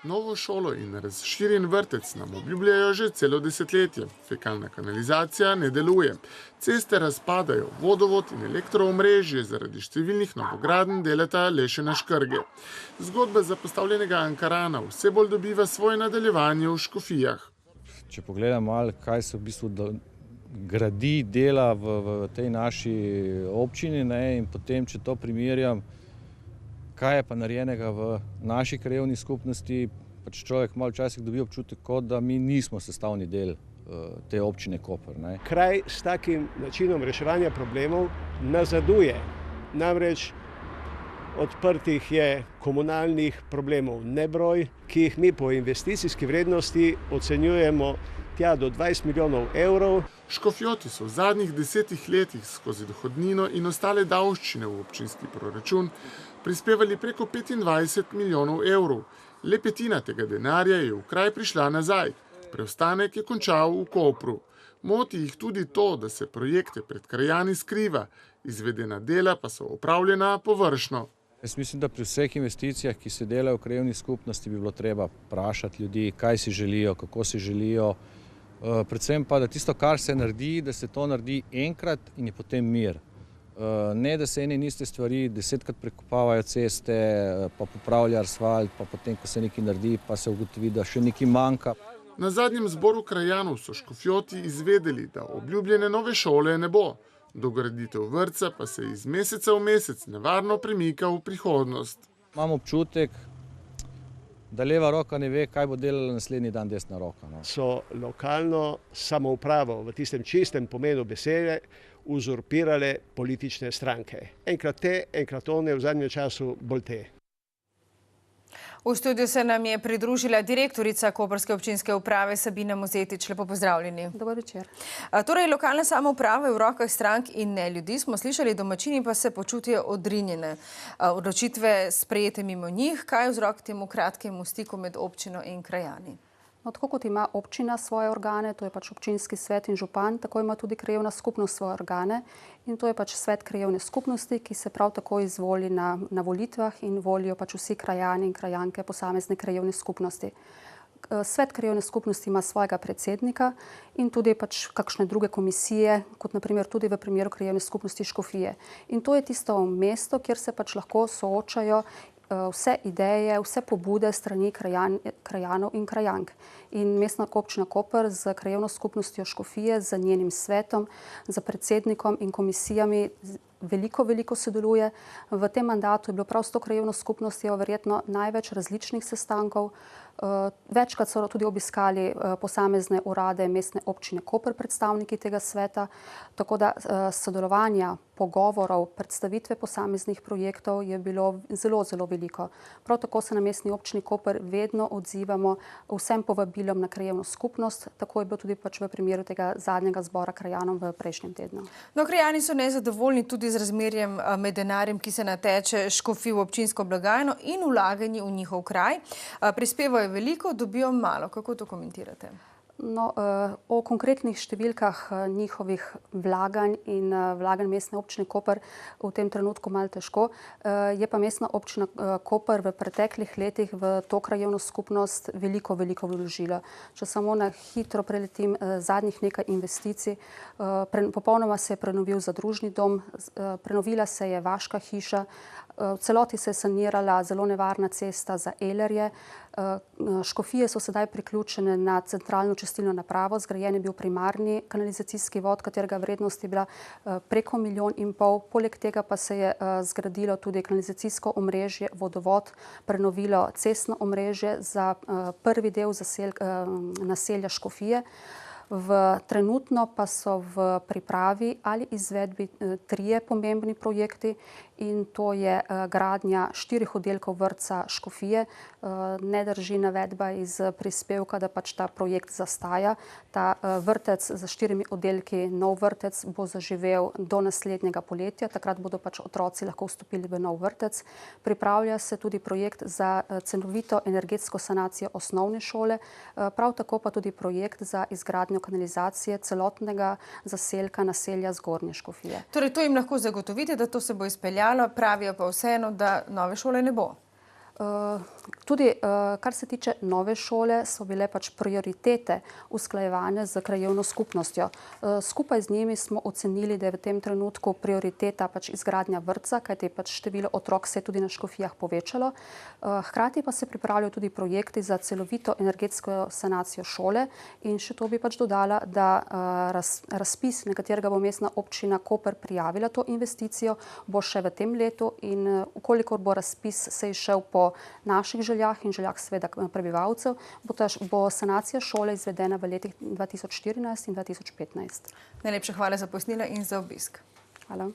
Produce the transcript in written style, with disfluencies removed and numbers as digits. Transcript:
Novo šolo in razširjen vrtec nam obljubljajo že celo desetletje. Fekalna kanalizacija ne deluje. Ceste razpadajo, vodovod in elektroomrežje zaradi številnih novogradenj delata le še na škrge. Zgodba zapostavljenega Ankarana vse bolj dobiva svoje nadaljevanje v Škofijah. Če pogledam malo, kaj se v bistvu gradi, dela v tej naši občini, in potem, če to primerjam, kaj je pa narejenega v naši krajevni skupnosti, pač človek malo včasih dobi občutek, kot da mi nismo sestavni del te občine Koper. Kraj s takim načinom reševanja problemov nazaduje. Namreč odprtih je komunalnih problemov nebroj, ki jih mi po investicijski vrednosti ocenjujemo tja do 20 milijonov evrov. Škofjoti so v zadnjih 10 letih skozi dohodnino in ostale davščine v občinski proračun prispevali preko 25 milijonov evrov. Le petina tega denarja je v kraj prišla nazaj. Preostanek je končal v Kopru. Moti jih tudi to, da se projekte pred krajani skriva, izvedena dela pa so opravljena površno. Jaz mislim, da pri vseh investicijah, ki se delajo v krajevni skupnosti, bi bilo treba vprašati ljudi, kaj si želijo, kako si želijo. Predvsem pa, da tisto, kar se naredi, da se to naredi enkrat in je potem mir. Ne, da se ene in iste stvari 10-krat prekopavajo ceste, pa popravlja asfalt, pa potem, ko se nekaj naredi, pa se ugotovi, da še nekaj manjka. Na zadnjem zboru krajanov so Škofjoti izvedeli, da obljubljene nove šole ne bo. Dograditev vrtca pa se iz meseca v mesec nevarno premika v prihodnost. Imam občutek, da leva roka ne ve, kaj bo delala naslednji dan desna roka. So lokalno samoupravo v tistem čistem pomenu besede uzurpirale politične stranke. Enkrat te, enkrat one, v zadnjem času bolj te. V studiu se nam je pridružila direktorica Koprske občinske uprave Sabina Mozetič. Lepo pozdravljeni. Dober večer. Torej, lokalna samouprava je v rokah strank in ne ljudi, smo slišali, domačini pa se počutijo odrinjene. Odločitve sprejete mimo njih, kaj je vzrok temu kratkemu stiku med občino in krajani? Tako kot ima občina svoje organe, to je pač občinski svet in župan, tako ima tudi krajevna skupnost svoje organe in to je pač svet krajevne skupnosti, ki se prav tako izvoli na volitvah in volijo pač vsi krajani in krajanke posamezne krajevne skupnosti. Svet krajevne skupnosti ima svojega predsednika in tudi pač kakšne druge komisije, kot naprimer tudi v primeru krajevne skupnosti Škofije. In to je tisto mesto, kjer se pač lahko soočajo vse ideje, vse pobude strani krajanov in krajank. In mestna občina Koper z krajevno skupnostjo Škofije, z njenim svetom, z predsednikom in komisijami veliko sodeluje. V tem mandatu je bilo prav s to krajevno skupnostjo verjetno največ različnih sestankov. Večkrat so tudi obiskali posamezne urade mestne občine Koper predstavniki tega sveta, tako da sodelovanja, pogovorov, predstavitve posameznih projektov je bilo zelo veliko. Prav tako se na mestni občini Koper vedno odzivamo vsem povabilom na krajevno skupnost, tako je bilo tudi pač v primeru tega zadnjega zbora krajanov v prejšnjem tednu. No, krajani so nezadovoljni tudi z razmerjem med denarjem, ki se nateče Škofij v občinsko blagajno in vlaganji v njihov kraj. Prispevajo veliko, dobijo malo. Kako to komentirate? No, o konkretnih številkah njihovih vlaganj in vlaganj mestne občine Koper v tem trenutku malo težko. Je pa mestna občina Koper v preteklih letih v to krajevno skupnost veliko vložila. Če samo na hitro preletim zadnjih nekaj investicij, popolnoma se je prenovil zadružni dom, prenovila se je vaška hiša, v celoti se je sanirala zelo nevarna cesta za Elerje. Škofije so sedaj priključene na centralno čistilno napravo, zgrajen je bil primarni kanalizacijski vod, katerega vrednost je bila preko 1,5 milijona. Poleg tega pa se je zgradilo tudi kanalizacijsko omrežje, vodovod, prenovilo cestno omrežje za prvi del naselja Škofije. Trenutno pa so v pripravi ali izvedbi 3 pomembni projekti in to je gradnja 4 oddelkov vrtca Škofije. Ne drži navedba iz prispevka, da pač ta projekt zastaja. Ta vrtec za 4 oddelki, nov vrtec, bo zaživel do naslednjega poletja. Takrat bodo pač otroci lahko vstopili v nov vrtec. Pripravlja se tudi projekt za celovito energetsko sanacijo osnovne šole, prav tako pa tudi projekt za izgradnjo kanalizacije celotnega zaselka naselja Zgornje Škofije. Torej, to jim lahko zagotovite, da to se bo izpeljalo, pravijo pa vseeno, da nove šole ne bo. Tudi, kar se tiče nove šole, so bile pač prioritete usklajevanja z krajevno skupnostjo. Skupaj z njimi smo ocenili, da je v tem trenutku prioriteta pač izgradnja vrtca, kajti pač število otrok se je tudi na Škofijah povečalo. Hkrati pa se pripravljajo tudi projekti za celovito energetsko sanacijo šole in še to bi pač dodala, da razpis, na katerega bo Mestna občina Koper prijavila to investicijo, bo še v tem letu in ukolikor bo razpis se izšel po naših željah in željah seveda prebivalcev, bo sanacija šole izvedena v letih 2014 in 2015. Najlepša hvala za pojasnila in za obisk. Hvala.